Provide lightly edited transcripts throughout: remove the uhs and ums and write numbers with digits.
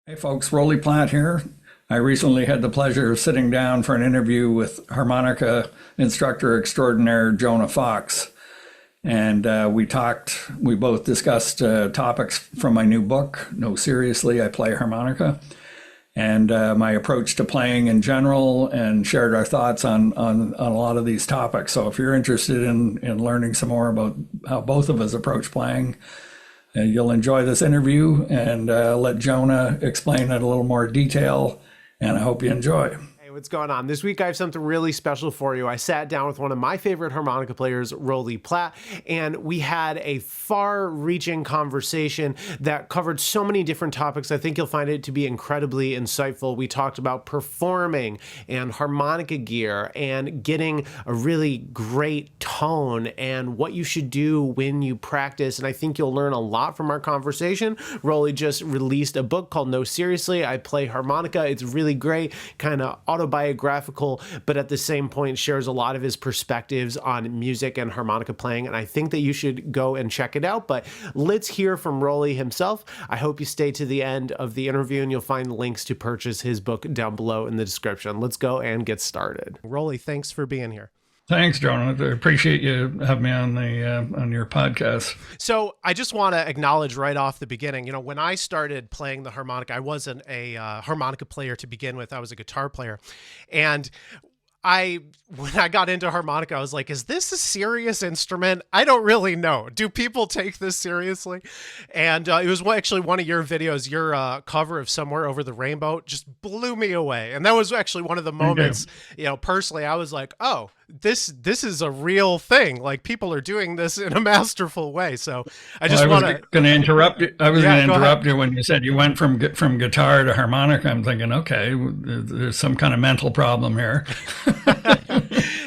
Hey folks, Roly Platt here. I recently had the pleasure of sitting down for an interview with harmonica instructor extraordinaire Jonah Fox. And we both discussed topics from my new book, No Seriously, I Play Harmonica, and my approach to playing in general, and shared our thoughts on a lot of these topics. So if you're interested in learning some more about how both of us approach playing, you'll enjoy this interview, and let Jonah explain it in a little more detail, and I hope you enjoy. Hey, what's going on? This week I have something really special for you. I sat down with one of my favorite harmonica players, Roly Platt, and we had a far-reaching conversation that covered so many different topics. I think you'll find it to be incredibly insightful. We talked about performing and harmonica gear and getting a really great tone and what you should do when you practice, and I think you'll learn a lot from our conversation. Roly just released a book called No Seriously, I Play Harmonica. It's really great, kind of autobiographical, but at the same point shares a lot of his perspectives on music and harmonica playing, and I think that you should go and check it out. But let's hear from Roly himself. I hope you stay to the end of the interview, and you'll find links to purchase his book down below in the description. Let's go and get started. Roly, thanks for being here. Thanks, Jonah. I appreciate you having me on your podcast. So I just want to acknowledge right off the beginning, when I started playing the harmonica, I wasn't a harmonica player to begin with. I was a guitar player. And when I got into harmonica, I was like, is this a serious instrument? I don't really know. Do people take this seriously? And it was actually one of your videos, your cover of Somewhere Over the Rainbow just blew me away. And that was actually one of the moments, personally, I was like, oh, this is a real thing. Like, people are doing this in a masterful way. So I just want to interrupt you. I was going to interrupt you when you said you went from guitar to harmonica. I'm thinking, okay, there's some kind of mental problem here.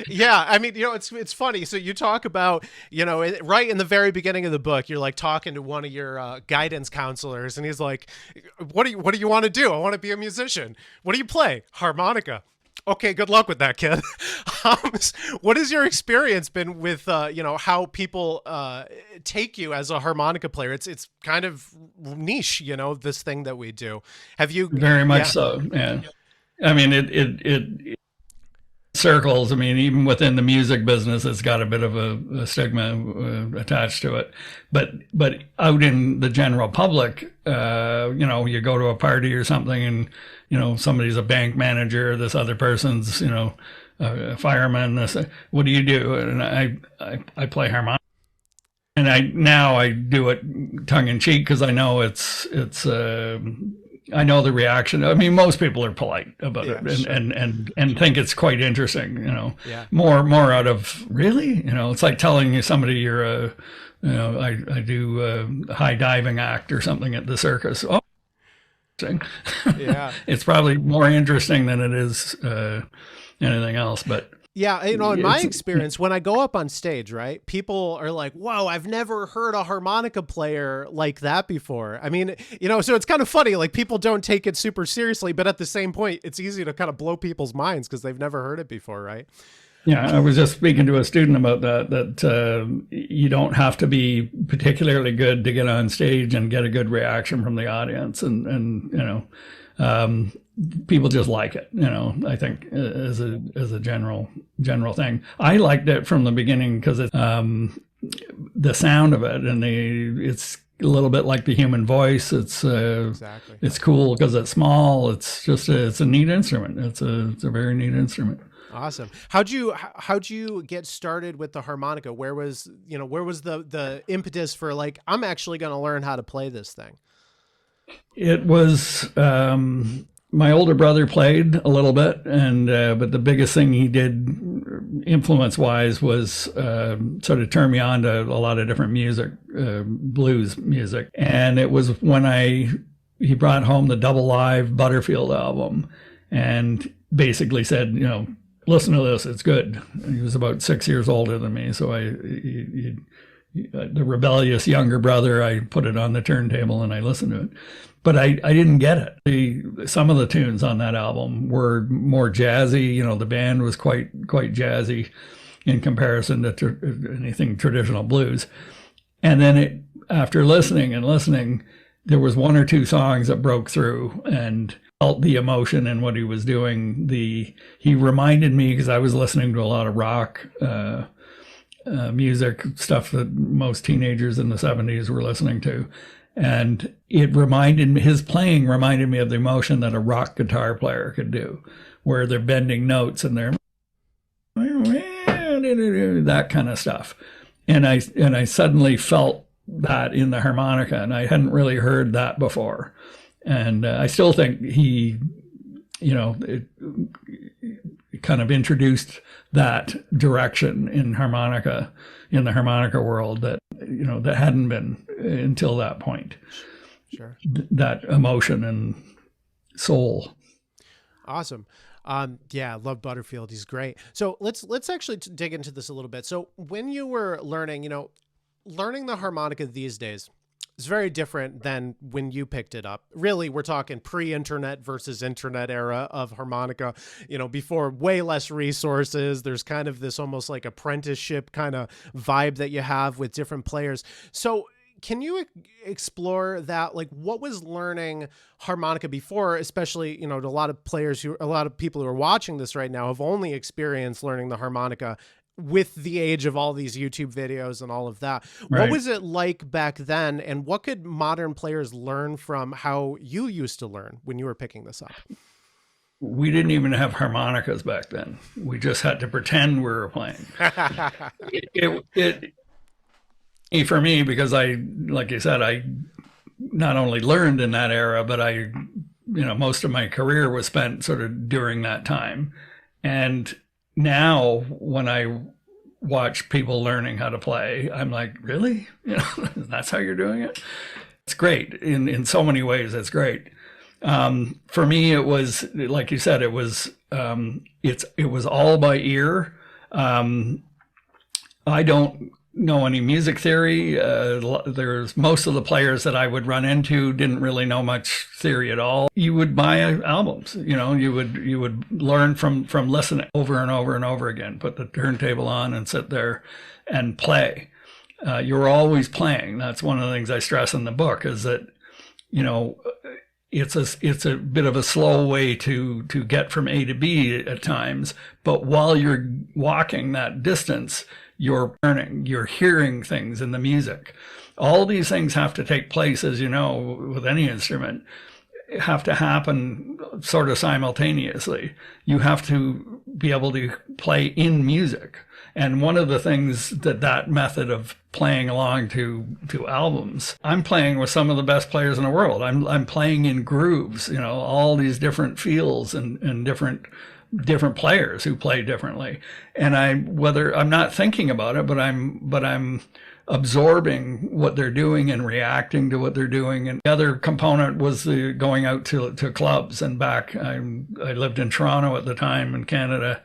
Yeah, I mean, it's funny. So you talk about, right in the very beginning of the book, you're like talking to one of your guidance counselors, and he's like, what do you want to do? I want to be a musician. What do you play? Harmonica. Okay, good luck with that, kid. What has your experience been with, how people take you as a harmonica player? It's kind of niche, this thing that we do. Have you? Very much so, yeah. I mean, it circles. I mean, even within the music business, it's got a bit of a stigma attached to it. But out in the general public, you go to a party or something, and somebody's a bank manager, this other person's a fireman. What do you do? And I play harmonica, and I do it tongue in cheek because I know it's. I know the reaction. I mean, most people are polite about it, and, sure. and think it's quite interesting. Yeah. More out of really. It's like telling somebody you're a, I do a high diving act or something at the circus. Oh, yeah. It's probably more interesting than it is anything else, but. Yeah, in my experience, when I go up on stage, right, people are like, whoa, I've never heard a harmonica player like that before. I mean, so it's kind of funny, like people don't take it super seriously, but at the same point, it's easy to kind of blow people's minds because they've never heard it before, right? Yeah, I was just speaking to a student about that you don't have to be particularly good to get on stage and get a good reaction from the audience. And people just like it, I think as a general thing. I liked it from the beginning because it's the sound of it, and it's a little bit like the human voice. It's exactly. It's cool because it's small. It's just it's a neat instrument. It's a very neat instrument. Awesome. How'd you get started with the harmonica? Where was the impetus for like, I'm actually going to learn how to play this thing? It was my older brother played a little bit, and but the biggest thing he did influence-wise was sort of turn me on to a lot of different music, blues music. And it was when he brought home the double live Butterfield album and basically said, listen to this, it's good. And he was about 6 years older than me, so the rebellious younger brother, I put it on the turntable and I listened to it. But I didn't get it. Some of the tunes on that album were more jazzy. The band was quite jazzy in comparison to anything traditional blues. And then after listening, there was one or two songs that broke through and felt the emotion in what he was doing. He reminded me, because I was listening to a lot of rock music, stuff that most teenagers in the 70s were listening to. And his playing reminded me of the emotion that a rock guitar player could do, where they're bending notes and they're that kind of stuff. And I suddenly felt that in the harmonica, and I hadn't really heard that before. And I still think he, it kind of introduced that direction in the harmonica world that, that hadn't been until that point. Sure. That emotion and soul. Awesome. Yeah, love Butterfield. He's great. So let's actually dig into this a little bit. So when you were learning, learning the harmonica these days is very different than when you picked it up. Really, we're talking pre-internet versus internet era of harmonica, before way less resources. There's kind of this almost like apprenticeship kind of vibe that you have with different players. So can you explore that? Like, what was learning harmonica before, especially, to a lot of people who are watching this right now have only experienced learning the harmonica with the age of all these YouTube videos and all of that. Right. What was it like back then? And what could modern players learn from how you used to learn when you were picking this up? We didn't even have harmonicas back then. We just had to pretend we were playing. For me, because like you said, I not only learned in that era, but most of my career was spent sort of during that time. And now when I watch people learning how to play, I'm like, really? That's how you're doing it? It's great. In so many ways, it's great. For me, it was, like you said, it was all by ear. I don't know any music theory. There's most of the players that I would run into didn't really know much theory at all. You would buy albums, you would learn from listening over and over and over again, put the turntable on and sit there and play. You're always playing. That's one of the things I stress in the book, is that, it's a bit of a slow way to get from A to B at times, but while you're walking that distance, you're learning, you're hearing things in the music. All these things have to take place, as you know, with any instrument, have to happen sort of simultaneously. You have to be able to play in music. And one of the things that method of playing along to albums, I'm playing with some of the best players in the world. I'm playing in grooves, all these different feels and different players who play differently. And I'm not thinking about it, but I'm absorbing what they're doing and reacting to what they're doing. And the other component was the going out to clubs and back. I lived in Toronto at the time in Canada,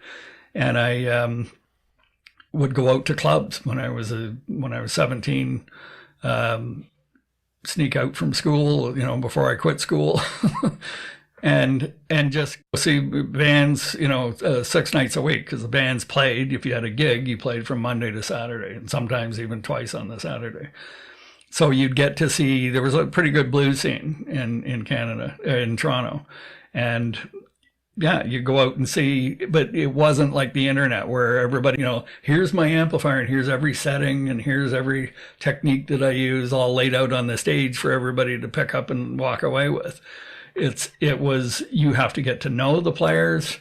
and I would go out to clubs when I was 17, sneak out from school, before I quit school. And just see bands, 6 nights a week, because the bands played. If you had a gig, you played from Monday to Saturday, and sometimes even twice on the Saturday. So you'd get to see, there was a pretty good blues scene in Canada, in Toronto. And yeah, you go out and see, but it wasn't like the internet where everybody, here's my amplifier and here's every setting and here's every technique that I use all laid out on the stage for everybody to pick up and walk away with. It was, you have to get to know the players.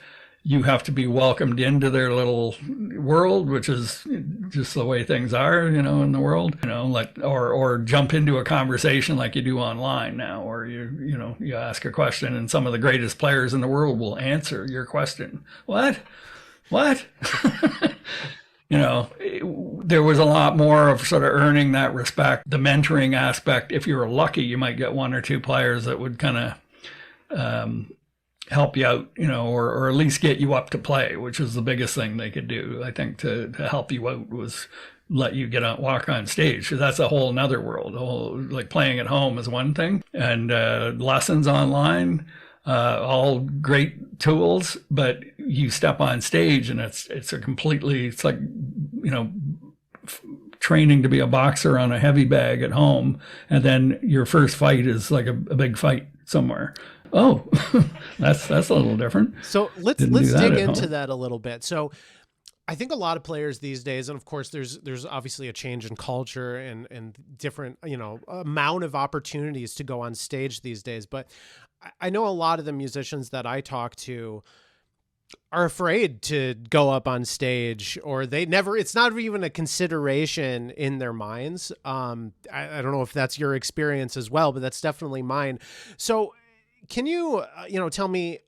You have to be welcomed into their little world, which is just the way things are, in the world, or jump into a conversation like you do online now, or you ask a question and some of the greatest players in the world will answer your question. What? There was a lot more of sort of earning that respect, the mentoring aspect. If you were lucky, you might get one or two players that would kind of help you out, or at least get you up to play, which was the biggest thing they could do, I think, to help you out, was let you walk on stage. So that's a whole nother world. Like playing at home is one thing, and lessons online, all great tools, but you step on stage and it's like, training to be a boxer on a heavy bag at home, and then your first fight is like a big fight somewhere. Oh, that's a little different. So let's dig into that a little bit. So I think a lot of players these days, and of course there's obviously a change in culture and different, amount of opportunities to go on stage these days. But I know a lot of the musicians that I talk to are afraid to go up on stage, or it's not even a consideration in their minds. I don't know if that's your experience as well, but that's definitely mine. So can you, tell me,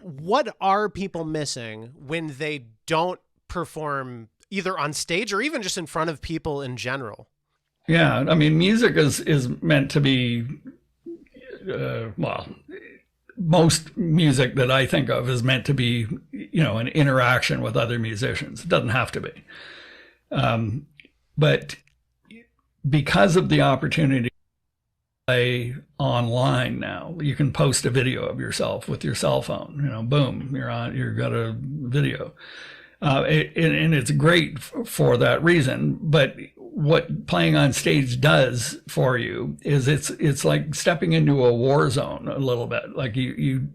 what are people missing when they don't perform either on stage or even just in front of people in general? Yeah, I mean, music is meant to be, most music that I think of is meant to be, an interaction with other musicians. It doesn't have to be. But because of the opportunity to play online now, you can post a video of yourself with your cell phone, boom, you've got a video. And it's great for that reason. But what playing on stage does for you is it's like stepping into a war zone a little bit. Like you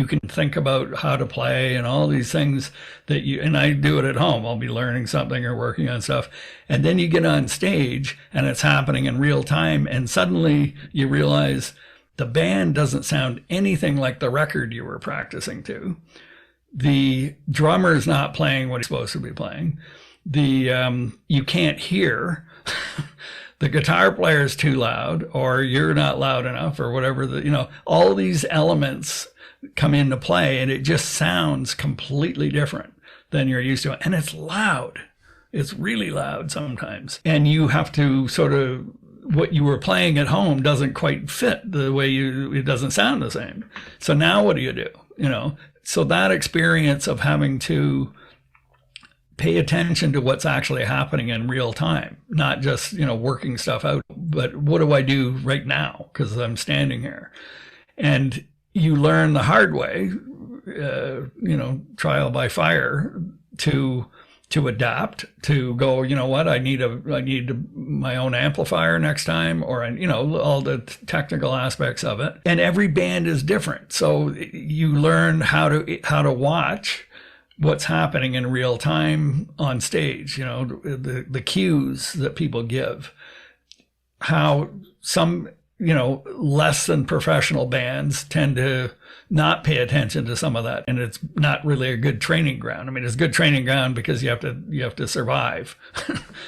can think about how to play and all these things and I do it at home. I'll be learning something or working on stuff. And then you get on stage and it's happening in real time. And suddenly you realize the band doesn't sound anything like the record you were practicing to. The drummer's not playing what he's supposed to be playing. You can't hear. The guitar player is too loud, or you're not loud enough, or whatever. All these elements come into play, and it just sounds completely different than you're used to. And it's loud. It's really loud sometimes. And you have to sort of, what you were playing at home doesn't quite fit the way it doesn't sound the same. So now what do you do? So that experience of having to pay attention to what's actually happening in real time, not just, working stuff out, but what do I do right now? Because I'm standing here. And you learn the hard way, trial by fire, to adapt, to go, what, I need my own amplifier next time, or, all the technical aspects of it. And every band is different. So you learn how to watch what's happening in real time on stage, the cues that people give, how some, less than professional bands tend to not pay attention to some of that. And it's not really a good training ground. I mean, it's good training ground because you have to survive.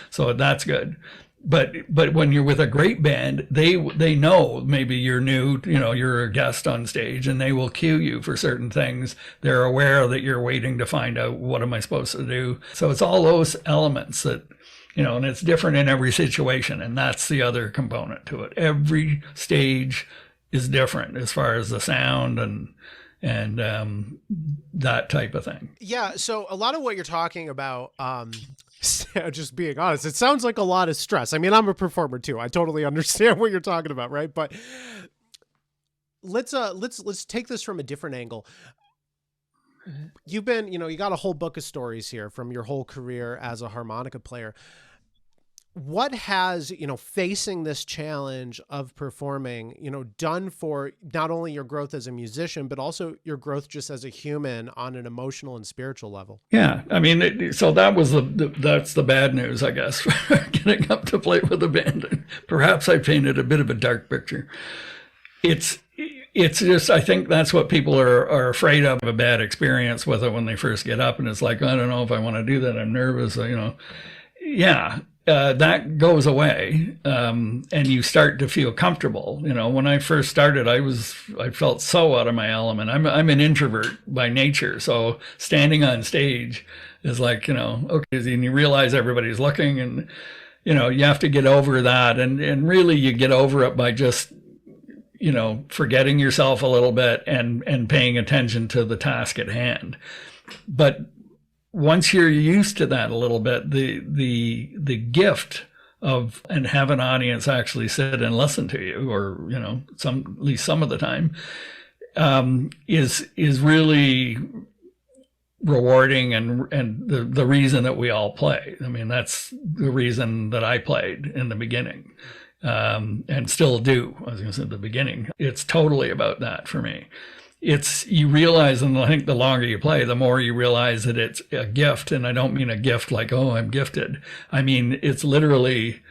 So that's good. But when you're with a great band, they know maybe you're new, you're a guest on stage, and they will cue you for certain things. They're aware that you're waiting to find out, what am I supposed to do? So it's all those elements that, and it's different in every situation. And that's the other component to it. Every stage is different as far as the sound and that type of thing. Yeah. So a lot of what you're talking about, just being honest, it sounds like a lot of stress. I mean, I'm a performer too. I totally understand what you're talking about, right? But let's take this from a different angle. You've been, you got a whole book of stories here from your whole career as a harmonica player. What has, facing this challenge of performing, done for not only your growth as a musician, but also your growth just as a human on an emotional and spiritual level? Yeah. I mean, so that was that's the bad news, I guess, getting up to play with a band. Perhaps I painted a bit of a dark picture. It's just, I think that's what people are afraid of, a bad experience with it when they first get up. And it's like, I don't know if I want to do that. I'm nervous, Yeah. That goes away, and you start to feel comfortable. When I first started, I felt so out of my element. I'm an introvert by nature, so standing on stage is like, okay, and you realize everybody's looking, and you have to get over that, and really you get over it by just forgetting yourself a little bit and paying attention to the task at hand. But once you're used to that a little bit, the gift of, and have an audience actually sit and listen to you, or at least some of the time, is really rewarding and the reason that we all play. I mean, that's the reason that I played in the beginning, and still do. I was going to say at the beginning. It's totally about that for me. You realize, and I think the longer you play, the more you realize that it's a gift. And I don't mean a gift like, oh, I'm gifted. I mean, it's literally,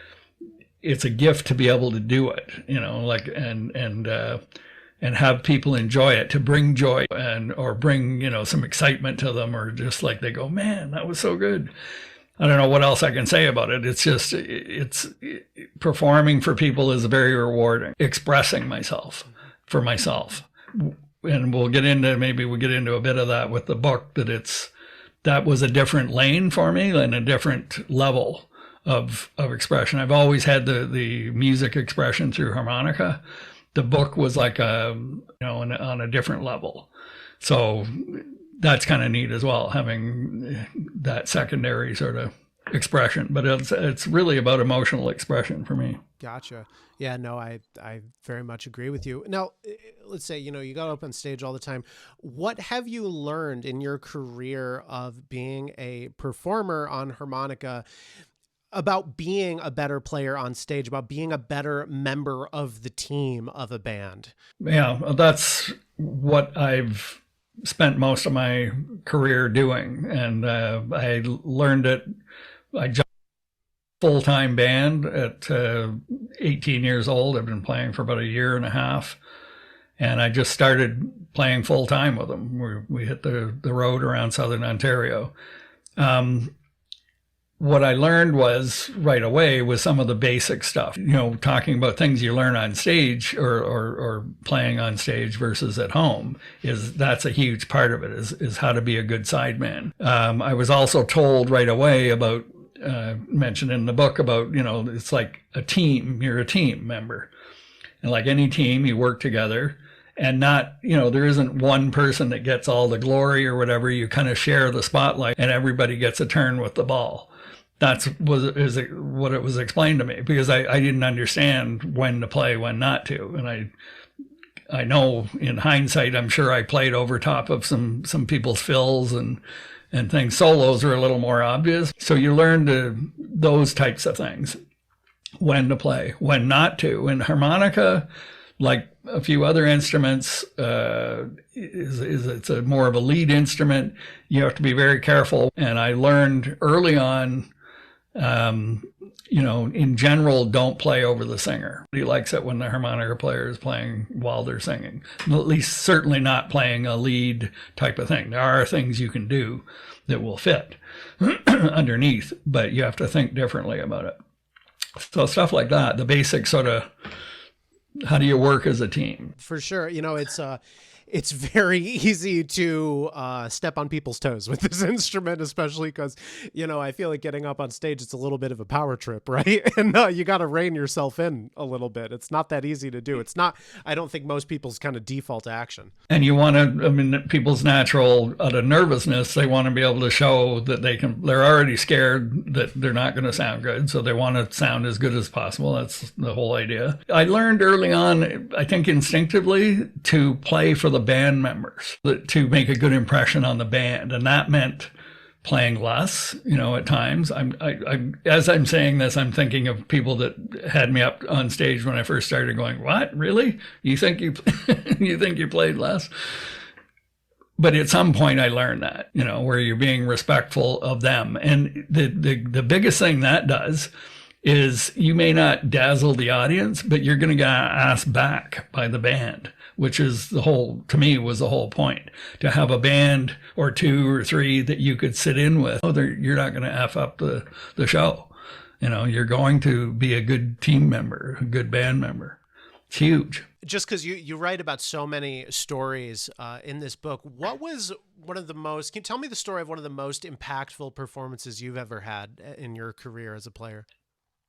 it's a gift to be able to do it, like, and have people enjoy it, to bring joy or bring, some excitement to them, or just like they go, man, that was so good. I don't know what else I can say about it. It's just, performing for people is very rewarding. Expressing myself for myself. And we'll get into a bit of that with the book, that was a different lane for me and a different level of expression. I've always had the music expression through harmonica. The book was like on a different level. So that's kind of neat as well, having that secondary sort of expression, but it's really about emotional expression for me. Gotcha. Yeah, no, I very much agree with you. Now, let's say, you got up on stage all the time. What have you learned in your career of being a performer on harmonica about being a better player on stage, about being a better member of the team of a band? Yeah, that's what I've spent most of my career doing. And I learned it. I jumped full-time band at 18 years old. I've been playing for about a year and a half. And I just started playing full-time with them. We hit the road around Southern Ontario. What I learned right away was some of the basic stuff, talking about things you learn on stage or playing on stage versus at home. That's a huge part of it, is how to be a good sideman. I was also told right away about, mentioned in the book about, it's like a team. You're a team member. And like any team, you work together. And not, there isn't one person that gets all the glory or whatever. You kind of share the spotlight and everybody gets a turn with the ball. That's what it was explained to me, because I didn't understand when to play, when not to. And I know in hindsight, I'm sure I played over top of some people's fills and things. Solos are a little more obvious. So you learn those types of things, when to play, when not to. And harmonica, like a few other instruments, it's more of a lead instrument. You have to be very careful. And I learned early on, in general, don't play over the singer. He likes it when the harmonica player is playing while they're singing. At least certainly not playing a lead type of thing. There are things you can do that will fit underneath, but you have to think differently about it. So stuff like that, the basic sort of, how do you work as a team? For sure. It's very easy to step on people's toes with this instrument, especially because, I feel like getting up on stage, it's a little bit of a power trip, right? And you got to rein yourself in a little bit. It's not that easy to do. It's not, I don't think most people's kind of default action. And you want to, people's natural, out of nervousness, they want to be able to show that they're already scared that they're not going to sound good. So they want to sound as good as possible. That's the whole idea. I learned early on, I think instinctively, to play for the band members, to make a good impression on the band. And that meant playing less, at times. As I'm saying this, I'm thinking of people that had me up on stage when I first started, going, what, really? You think you played less? But at some point I learned that, where you're being respectful of them. And the biggest thing that does is you may not dazzle the audience, but you're going to get asked back by the band, which is to me was the whole point, to have a band or two or three that you could sit in with. You're not going to F up the show. You're going to be a good team member, a good band member. It's huge. Just because you write about so many stories in this book, what was can you tell me the story of one of the most impactful performances you've ever had in your career as a player?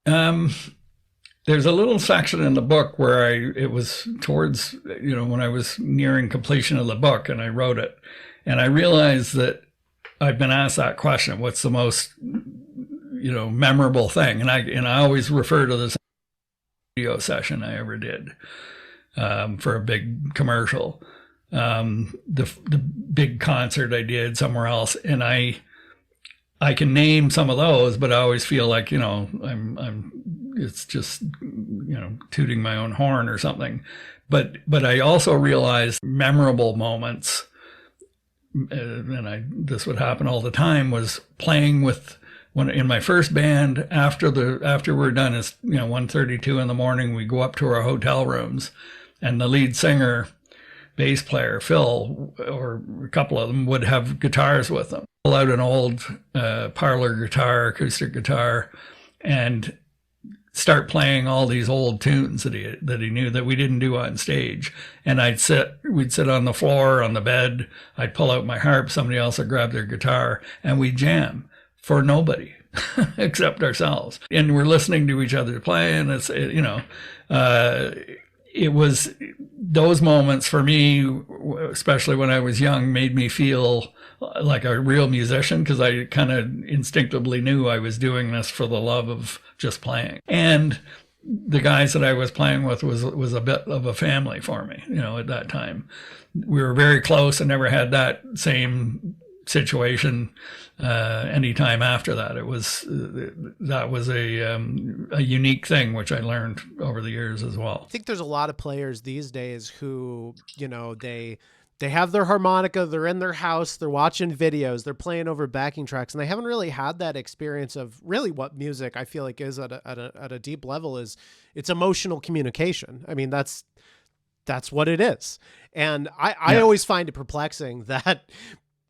There's a little section in the book where it was towards, when I was nearing completion of the book and I wrote it, and I realized that I've been asked that question, what's the most, memorable thing? And I always refer to this video session I ever did, for a big commercial. the big concert I did somewhere else, and I can name some of those, but I always feel like, I'm it's just, tooting my own horn or something. But I also realized memorable moments, and this would happen all the time, was playing with, when in my first band, after we're done, it's 1:32 in the morning, we go up to our hotel rooms, and the lead singer, bass player Phil, or a couple of them, would have guitars with them. Pull out an old parlor guitar, acoustic guitar, and start playing all these old tunes that he knew that we didn't do on stage. And we'd sit on the floor, on the bed, I'd pull out my harp, somebody else would grab their guitar, and we'd jam for nobody except ourselves. And we're listening to each other play, and it was those moments for me, especially when I was young, made me feel like a real musician, because I kind of instinctively knew I was doing this for the love of just playing. And the guys that I was playing with was a bit of a family for me, at that time. We were very close and never had that same situation anytime after that. That was a unique thing, which I learned over the years as well. I think there's a lot of players these days who, they have their harmonica, they're in their house, they're watching videos, they're playing over backing tracks, and they haven't really had that experience of really what music, I feel like, is at a deep level. Is it's emotional communication. I mean, that's what it is. And I always find it perplexing that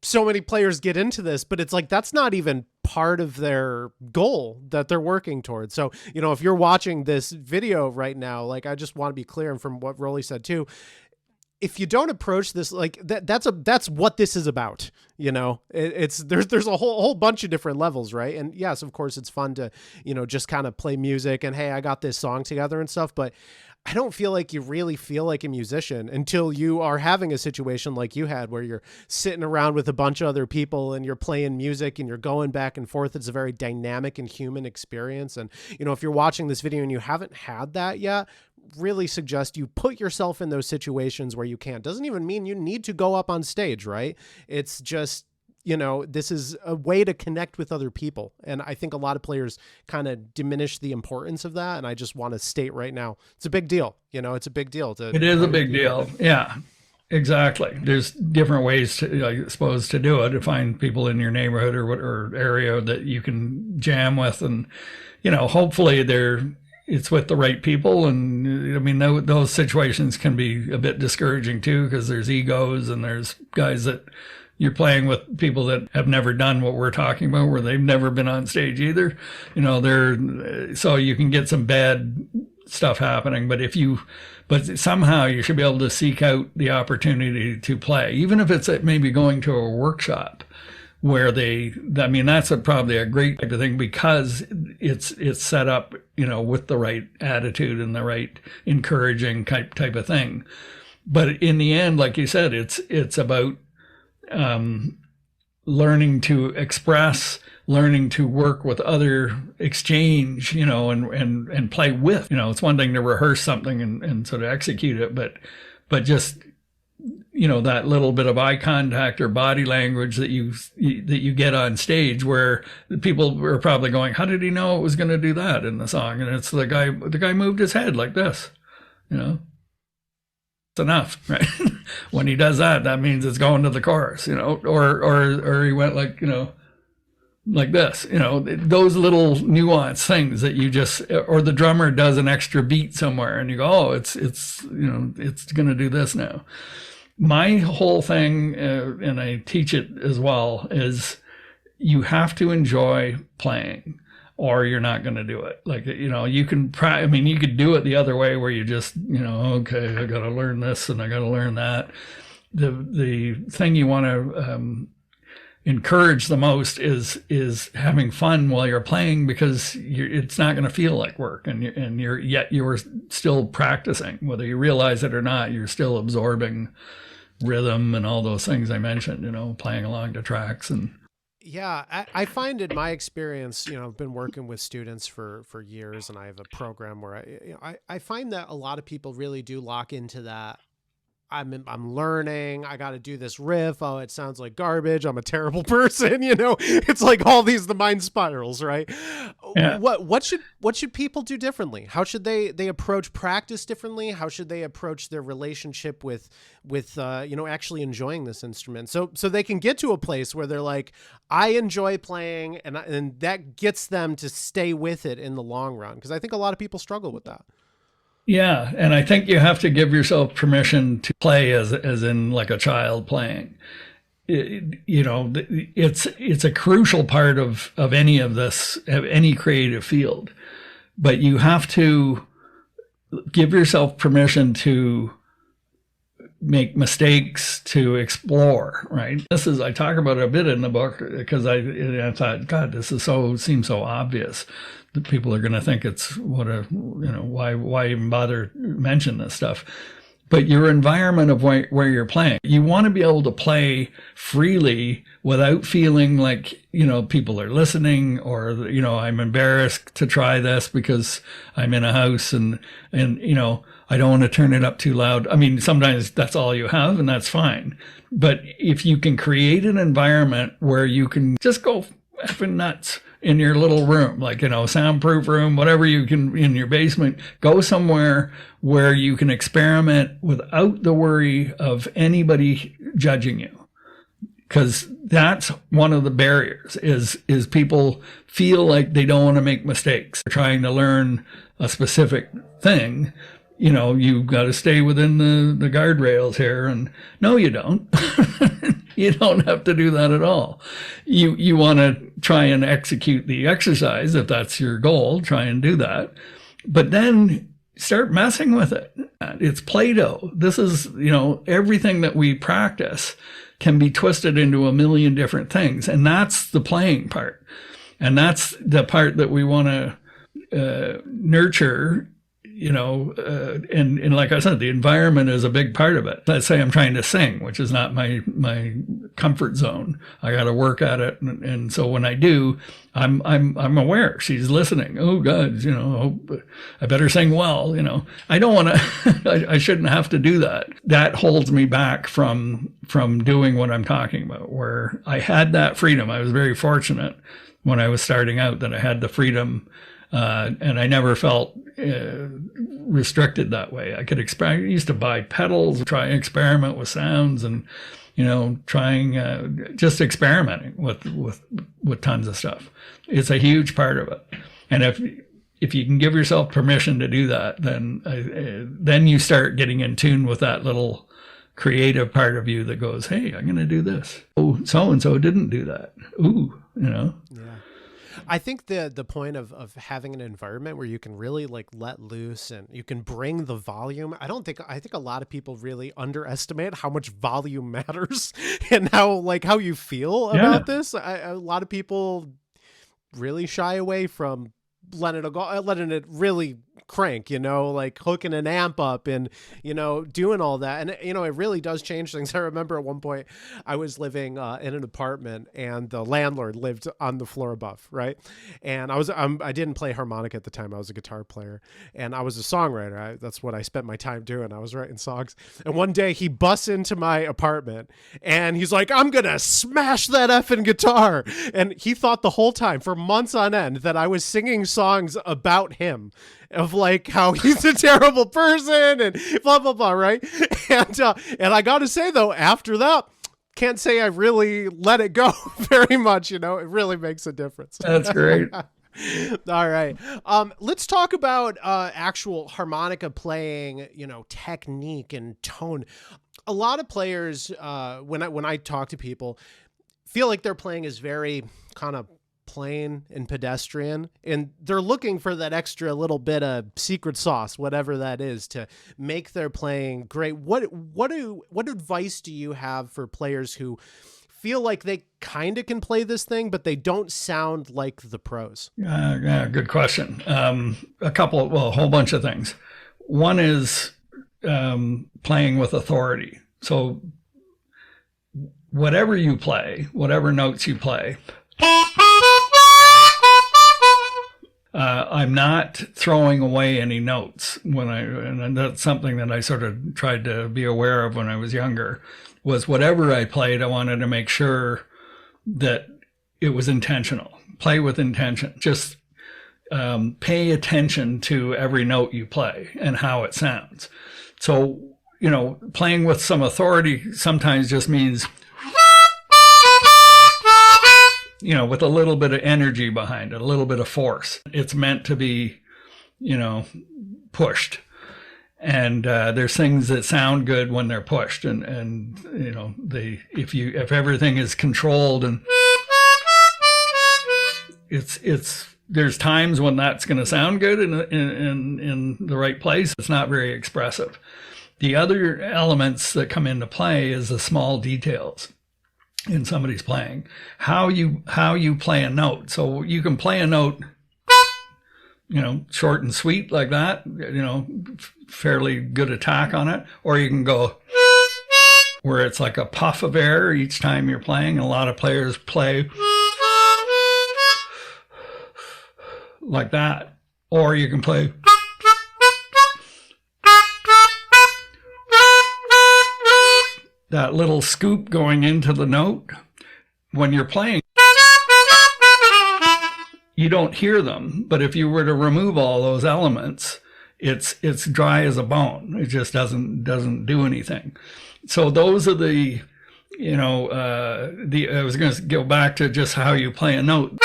so many players get into this, but it's like, that's not even part of their goal that they're working towards. So, if you're watching this video right now, like, I just want to be clear, and from what Roly said too, if you don't approach this like that's what this is about. There's a whole bunch of different levels, right? And yes, of course, it's fun to, just kind of play music and, hey, I got this song together and stuff, but I don't feel like you really feel like a musician until you are having a situation like you had, where you're sitting around with a bunch of other people and you're playing music and you're going back and forth. It's a very dynamic and human experience. And, if you're watching this video and you haven't had that yet, really suggest you put yourself in those situations where you can. Doesn't even mean you need to go up on stage, right? It's just, this is a way to connect with other people. And I think a lot of players kind of diminish the importance of that. And I just want to state right now, it's a big deal. It's a big deal. It is a big deal. Yeah, exactly. There's different ways I suppose, to do it, to find people in your neighborhood or area that you can jam with. And, hopefully it's with the right people. And I mean, those situations can be a bit discouraging too, because there's egos, and there's guys that you're playing with, people that have never done what we're talking about, where they've never been on stage either. So you can get some bad stuff happening, but somehow you should be able to seek out the opportunity to play, even if it's maybe going to a workshop, where that's probably a great type of thing, because it's set up, with the right attitude and the right encouraging type of thing. But in the end, like you said, it's about learning to express, learning to work with other, exchange, and play with. It's one thing to rehearse something and sort of execute it, but just, that little bit of eye contact or body language that you get on stage, where the people are probably going, how did he know it was going to do that in the song? And it's the guy moved his head like this, It's enough, right? When he does that, that means it's going to the chorus, or he went like, like this, those little nuance things that you just, or the drummer does an extra beat somewhere and you go, oh, it's going to do this now. My whole thing, and I teach it as well, is you have to enjoy playing, or you're not going to do it. Like, you can you could do it the other way, where you just, okay, I got to learn this and I got to learn that. The thing you want to encourage the most is having fun while you're playing, because it's not going to feel like work, and you're still practicing, whether you realize it or not. You're still absorbing rhythm and all those things I mentioned, playing along to tracks. And yeah, I find in my experience, I've been working with students for years, and I have a program where I find that a lot of people really do lock into that I'm learning. I got to do this riff. Oh, it sounds like garbage. I'm a terrible person. You know, it's like all these the mind spirals, right? Yeah. What should people do differently? How should they approach practice differently? How should they approach their relationship with actually enjoying this instrument? So they can get to a place where they're like, I enjoy playing, and that gets them to stay with it in the long run. Because I think a lot of people struggle with that. Yeah, and I think you have to give yourself permission to play as in like a child playing. It's a crucial part of any of this, of any creative field. But you have to give yourself permission to make mistakes, to explore, right? I talk about it a bit in the book because I thought, God, seems so obvious that people are going to think it's why even bother mention this stuff. But your environment of where you're playing, you want to be able to play freely without feeling like, people are listening, or, I'm embarrassed to try this because I'm in a house and I don't want to turn it up too loud. I mean, sometimes that's all you have, and that's fine. But if you can create an environment where you can just go effing nuts in your little room, like, soundproof room, whatever you can, in your basement, go somewhere where you can experiment without the worry of anybody judging you. Because that's one of the barriers is people feel like they don't want to make mistakes. They're trying to learn a specific thing. You've got to stay within the guardrails here. And no, you don't. You don't have to do that at all. You want to try and execute the exercise. If that's your goal, try and do that. But then start messing with it. It's Play-Doh. This is, everything that we practice can be twisted into a million different things. And that's the playing part. And that's the part that we want to nurture. And like I said, the environment is a big part of it. Let's say I'm trying to sing, which is not my comfort zone. I got to work at it, and so when I do, I'm aware she's listening. Oh God, I better sing well. I don't want to. I shouldn't have to do that. That holds me back from doing what I'm talking about. Where I had that freedom. I was very fortunate when I was starting out that I had the freedom. And I never felt restricted that way. I used to buy pedals, try and experiment with sounds, and trying just experimenting with tons of stuff. It's a huge part of it. And if you can give yourself permission to do that, then you start getting in tune with that little creative part of you that goes, hey, I'm going to do this. Oh, so and so didn't do that. Ooh, Yeah. I think the point of having an environment where you can really like let loose and you can bring the volume. I think a lot of people really underestimate how much volume matters and how you feel about this. A lot of people really shy away from letting it really crank, like hooking an amp up and, doing all that. And, it really does change things. I remember at one point I was living in an apartment and the landlord lived on the floor above. Right. And I didn't play harmonica at the time. I was a guitar player and I was a songwriter. That's what I spent my time doing. I was writing songs. And one day he busts into my apartment and he's like, I'm going to smash that effing guitar. And he thought the whole time for months on end that I was singing songs about him, of like how he's a terrible person and blah, blah, blah. Right. And I got to say though, after that, can't say I really let it go very much. It really makes a difference. That's great. All right. Let's talk about actual harmonica playing, technique and tone. A lot of players, when I talk to people, feel like their playing is very kind of plain and pedestrian, and they're looking for that extra little bit of secret sauce, whatever that is, to make their playing great. What advice do you have for players who feel like they kind of can play this thing, but they don't sound like the pros? Yeah, good question. A whole bunch of things. One is playing with authority. So whatever you play, whatever notes you play, I'm not throwing away any notes and that's something that I sort of tried to be aware of when I was younger, was whatever I played, I wanted to make sure that it was intentional. Play with intention. Just pay attention to every note you play and how it sounds. So, playing with some authority sometimes just means, with a little bit of energy behind it, a little bit of force. It's meant to be, pushed. And there's things that sound good when they're pushed, and if everything is controlled, and there's times when that's going to sound good in the right place. It's not very expressive. The other elements that come into play is the small details in somebody's playing, how you play a note. So you can play a note, short and sweet like that, fairly good attack on it, or you can go where it's like a puff of air each time you're playing. A lot of players play like that, or you can play that little scoop going into the note. When you're playing, you don't hear them, but if you were to remove all those elements, it's dry as a bone. It just doesn't do anything. So those are I was going to go back to just how you play a note.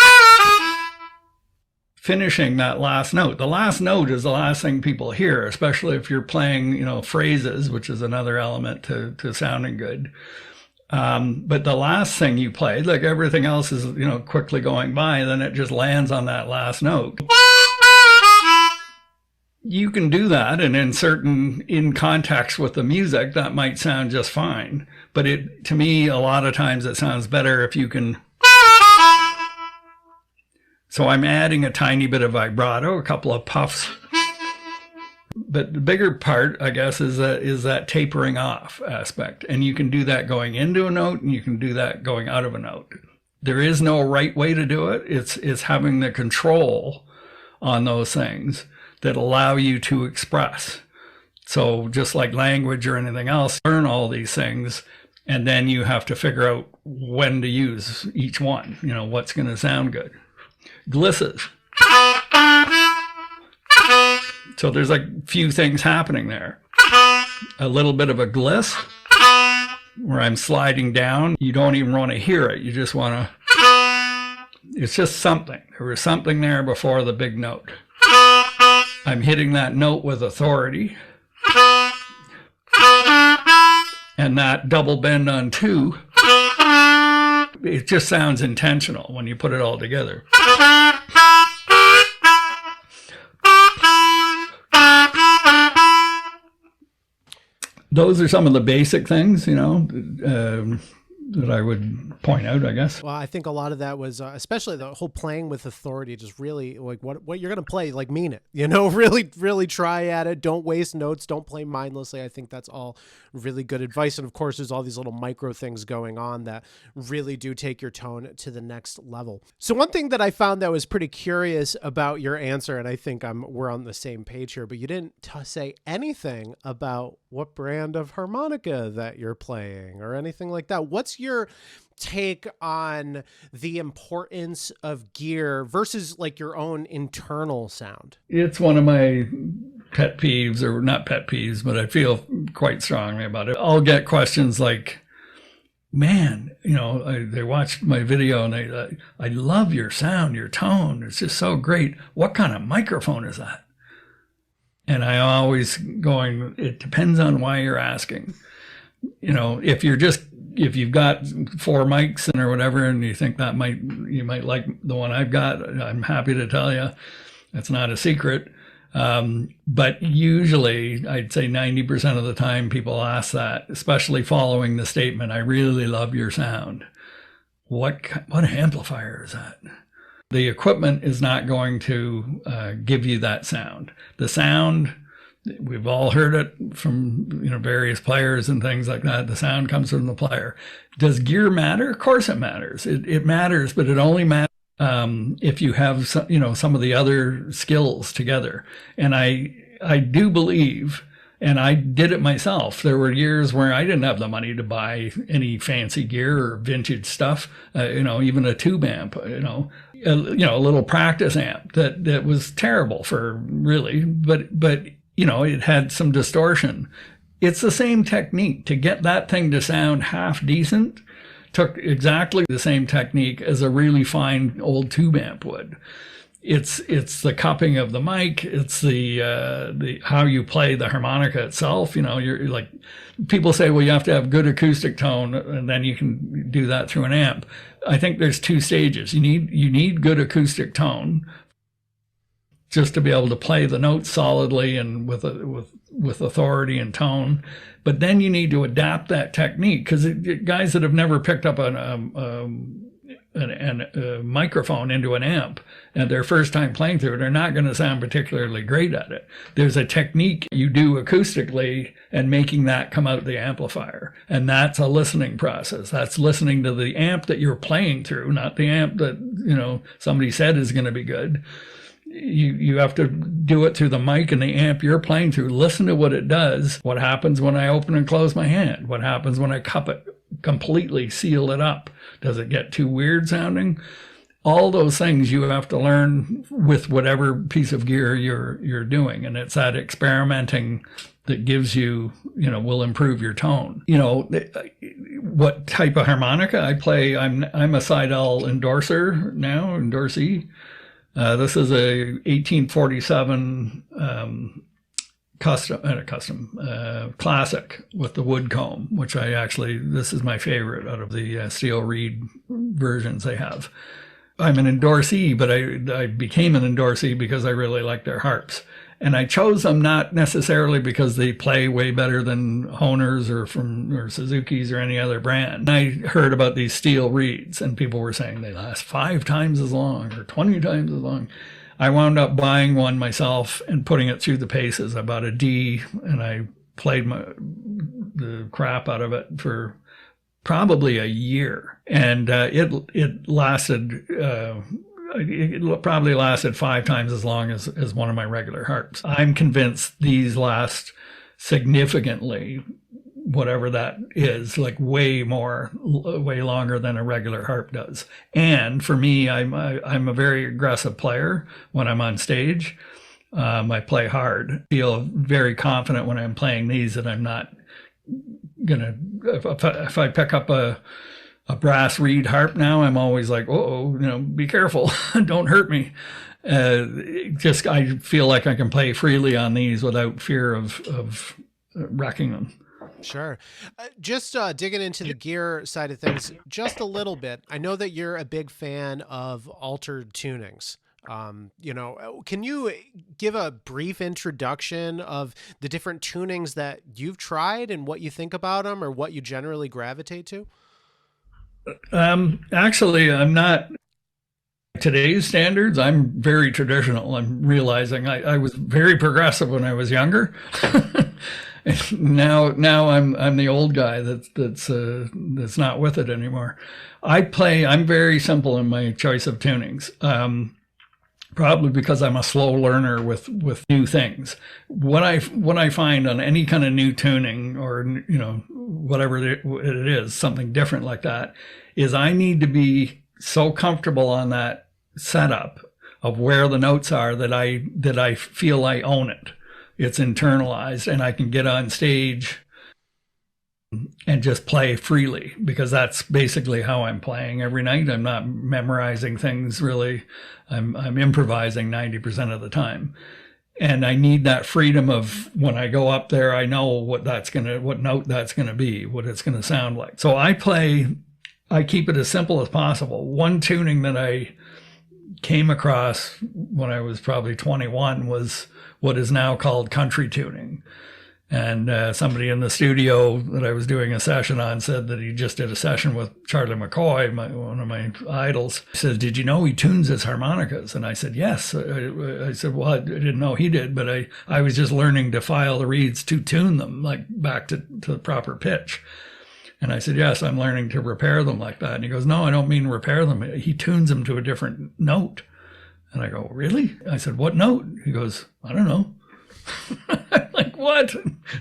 Finishing that last note. The last note is the last thing people hear, especially if you're playing, phrases, which is another element to sounding good. But the last thing you played, like everything else is, quickly going by, then it just lands on that last note. You can do that, and in context with the music, that might sound just fine. But to me, a lot of times it sounds better if you can. So I'm adding a tiny bit of vibrato, a couple of puffs. But the bigger part, I guess, is that tapering off aspect. And you can do that going into a note, and you can do that going out of a note. There is no right way to do it. It's having the control on those things that allow you to express. So just like language or anything else, learn all these things, and then you have to figure out when to use each one, what's going to sound good. Glisses. So there's a few things happening there. A little bit of a gliss where I'm sliding down. You don't even want to hear it. You just want to, it's just something. There was something there before the big note. I'm hitting that note with authority. And that double bend on two, it just sounds intentional when you put it all together. Those are some of the basic things, that I would point out, I guess. Well, I think a lot of that was, especially the whole playing with authority, just really like what you're going to play, like mean it, really, really try at it. Don't waste notes. Don't play mindlessly. I think that's all really good advice. And of course, there's all these little micro things going on that really do take your tone to the next level. So one thing that I found that was pretty curious about your answer, and I think we're on the same page here, but you didn't say anything about what brand of harmonica that you're playing or anything like that. What's your take on the importance of gear versus like your own internal sound? It's one of my pet peeves, or not pet peeves, but I feel quite strongly about it. I'll get questions like, man, they watched my video and I love your sound, your tone. It's just so great. What kind of microphone is that? And I always going, it depends on why you're asking. If you've got 4 mics or whatever, and you think you might like the one I've got, I'm happy to tell you that's not a secret. But usually I'd say 90% of the time people ask that, especially following the statement, I really love your sound. What amplifier is that? The equipment is not going to give you that sound. The sound, we've all heard it from various players and things like that. The sound comes from the player. Does gear matter? Of course it matters. It matters, but it only matters if you have some, some of the other skills together. And I do believe, and I did it myself. There were years where I didn't have the money to buy any fancy gear or vintage stuff, even a tube amp, a little practice amp that was terrible for really, but it had some distortion. It's the same technique to get that thing to sound half decent. Took exactly the same technique as a really fine old tube amp would. It's the cupping of the mic. It's the how you play the harmonica itself. You're like, people say, well, you have to have good acoustic tone, and then you can do that through an amp. I think there's two stages. You need good acoustic tone, just to be able to play the notes solidly and with authority and tone. But then you need to adapt that technique, because guys that have never picked up a microphone into an amp and their first time playing through it are not going to sound particularly great at it. There's a technique you do acoustically and making that come out the amplifier. And that's a listening process. That's listening to the amp that you're playing through, not the amp that, somebody said is going to be good. You have to do it through the mic and the amp you're playing through. Listen to what it does. What happens when I open and close my hand? What happens when I cup it, completely seal it up? Does it get too weird sounding? All those things you have to learn with whatever piece of gear you're doing. And it's that experimenting that gives you, will improve your tone. What type of harmonica I play, I'm a Seidel endorser now, endorsee. This is a 1847 classic with the wood comb, which this is my favorite out of the steel reed versions they have. I'm an endorsee, but I became an endorsee because I really like their harps. And I chose them not necessarily because they play way better than Honors or Suzuki's or any other brand. I heard about these steel reeds, and people were saying they last 5 times as long or 20 times as long. I wound up buying one myself and putting it through the paces. I bought a D, and I played the crap out of it for probably a year. And it lasted... it probably lasted 5 times as long as one of my regular harps. I'm convinced these last significantly, whatever that is, like way longer than a regular harp does. And for me, I'm a very aggressive player when I'm on stage. I play hard. Feel very confident when I'm playing these that I'm not gonna, if I pick up a brass reed harp now, I'm always like, be careful, don't hurt me. I feel like I can play freely on these without fear of wrecking them. Sure. Just digging into the gear side of things just a little bit. I know that you're a big fan of altered tunings. Can you give a brief introduction of the different tunings that you've tried and what you think about them or what you generally gravitate to? Actually, I'm not today's standards. I'm very traditional. I'm realizing I was very progressive when I was younger. now I'm the old guy that's not with it anymore. I'm very simple in my choice of tunings. Probably because I'm a slow learner with new things. What I find on any kind of new tuning or whatever it is, something different like that, is I need to be so comfortable on that setup of where the notes are that I feel I own it. It's internalized, and I can get on stage and just play freely, because that's basically how I'm playing every night. I'm not memorizing things really. I'm improvising 90% of the time. And I need that freedom of when I go up there, I know what note that's gonna be, what it's gonna sound like. So I keep it as simple as possible. One tuning that I came across when I was probably 21 was what is now called country tuning. And somebody in the studio that I was doing a session on said that he just did a session with Charlie McCoy, one of my idols. He says, "Did you know he tunes his harmonicas?" And I said, "Yes." I said, "Well, I didn't know he did, but I was just learning to file the reeds to tune them, like back to the proper pitch." And I said, yes, I'm learning to repair them like that. And he goes, no, I don't mean repair them. He tunes them to a different note. And I go, really? I said, what note? He goes, I don't know. I'm like, what?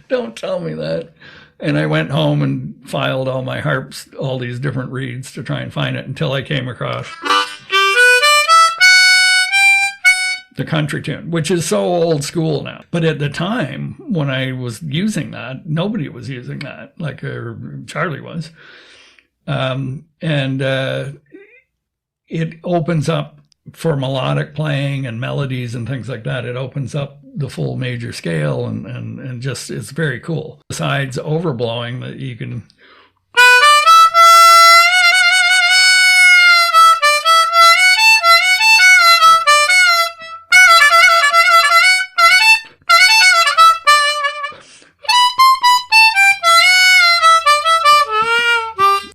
Don't tell me that. And I went home and filed all my harps, all these different reeds to try and find it until I came across the country tune, which is so old school now. But at the time when I was using that, nobody was using that, like Charlie was. It opens up for melodic playing and melodies and things like that. It opens up the full major scale and just, it's very cool. Besides overblowing, that you can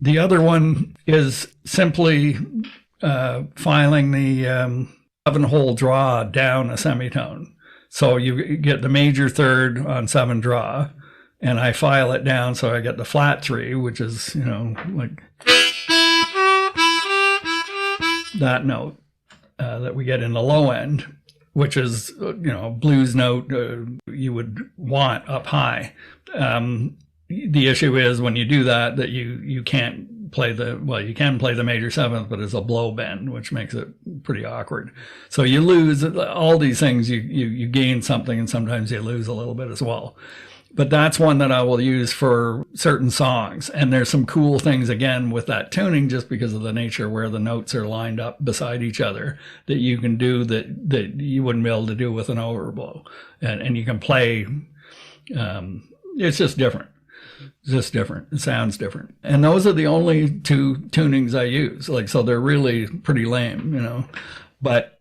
the other one is simply filing the 7-hole draw down a semitone. So you get the major third on 7 draw, and I file it down so I get the flat 3, which is, like that note that we get in the low end, which is, blues note you would want up high. The issue is when you do that you can't play you can play the major 7th, but it's a blow bend, which makes it pretty awkward. So you lose all these things. You gain something, and sometimes you lose a little bit as well. But that's one that I will use for certain songs. And there's some cool things, again, with that tuning, just because of the nature where the notes are lined up beside each other, that you can do that you wouldn't be able to do with an overblow. And you can play, it's just different. Just different. It sounds different. And those are the only 2 tunings I use. So they're really pretty lame, but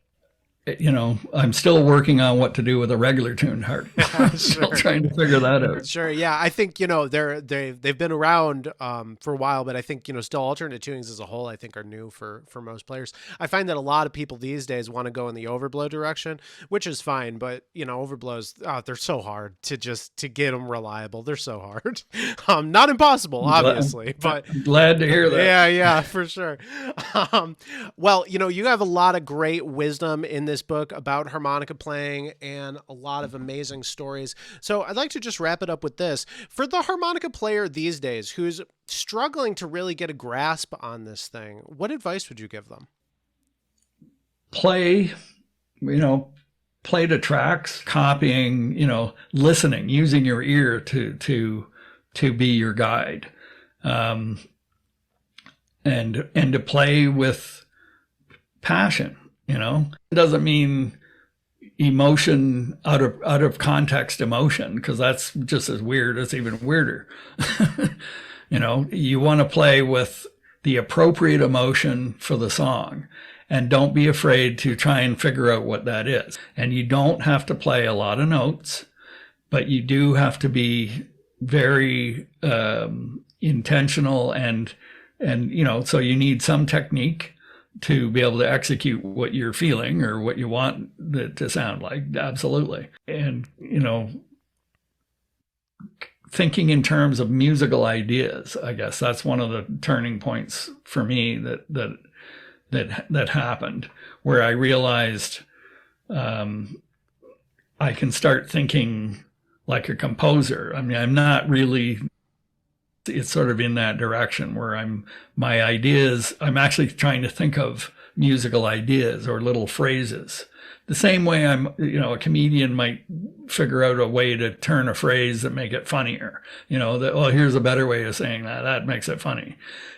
I'm still working on what to do with a regular tuned harp. I'm still trying to figure that out. Sure. Yeah. I think, they've been around for a while, but I think, still alternate tunings as a whole, I think are new for most players. I find that a lot of people these days want to go in the overblow direction, which is fine. But, overblows, they're so hard to get them reliable. They're so hard. Not impossible, obviously, but glad to hear that. Yeah, for sure. Well, you have a lot of great wisdom in this book about harmonica playing and a lot of amazing stories. So I'd like to just wrap it up with this. For the harmonica player these days who's struggling to really get a grasp on this thing, what advice would you give them? Play the tracks, copying, listening, using your ear to be your guide. And to play with passion. It doesn't mean emotion out of context emotion, because that's just as weird. It's even weirder. You want to play with the appropriate emotion for the song, and don't be afraid to try and figure out what that is. And you don't have to play a lot of notes, but you do have to be very intentional and so you need some technique to be able to execute what you're feeling or what you want it to sound like. Absolutely. And, thinking in terms of musical ideas, I guess that's one of the turning points for me that happened, where I realized I can start thinking like a composer. I mean, I'm not really, it's sort of in that direction where I'm actually trying to think of musical ideas or little phrases. The same way a comedian might figure out a way to turn a phrase that make it funnier. Here's a better way of saying that. That makes it funny.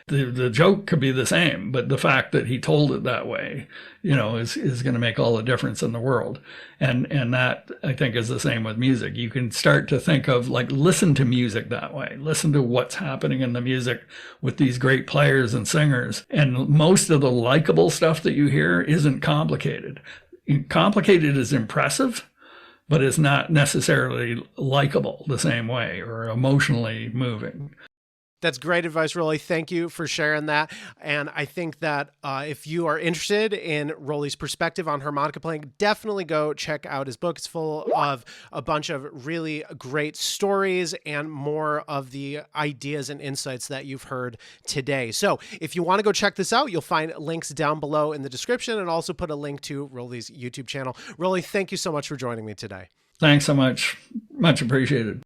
The joke could be the same, but the fact that he told it that way, is going to make all the difference in the world. And that, I think, is the same with music. You can start to think of, listen to music that way. Listen to what's happening in the music with these great players and singers. And most of the likable stuff that you hear isn't complicated. Complicated is impressive, but it's not necessarily likable the same way or emotionally moving. That's great advice, Roly. Thank you for sharing that. And I think that if you are interested in Roly's perspective on harmonica playing, definitely go check out his book. It's full of a bunch of really great stories and more of the ideas and insights that you've heard today. So if you want to go check this out, you'll find links down below in the description, and also put a link to Roly's YouTube channel. Roly, thank you so much for joining me today. Thanks so much. Much appreciated.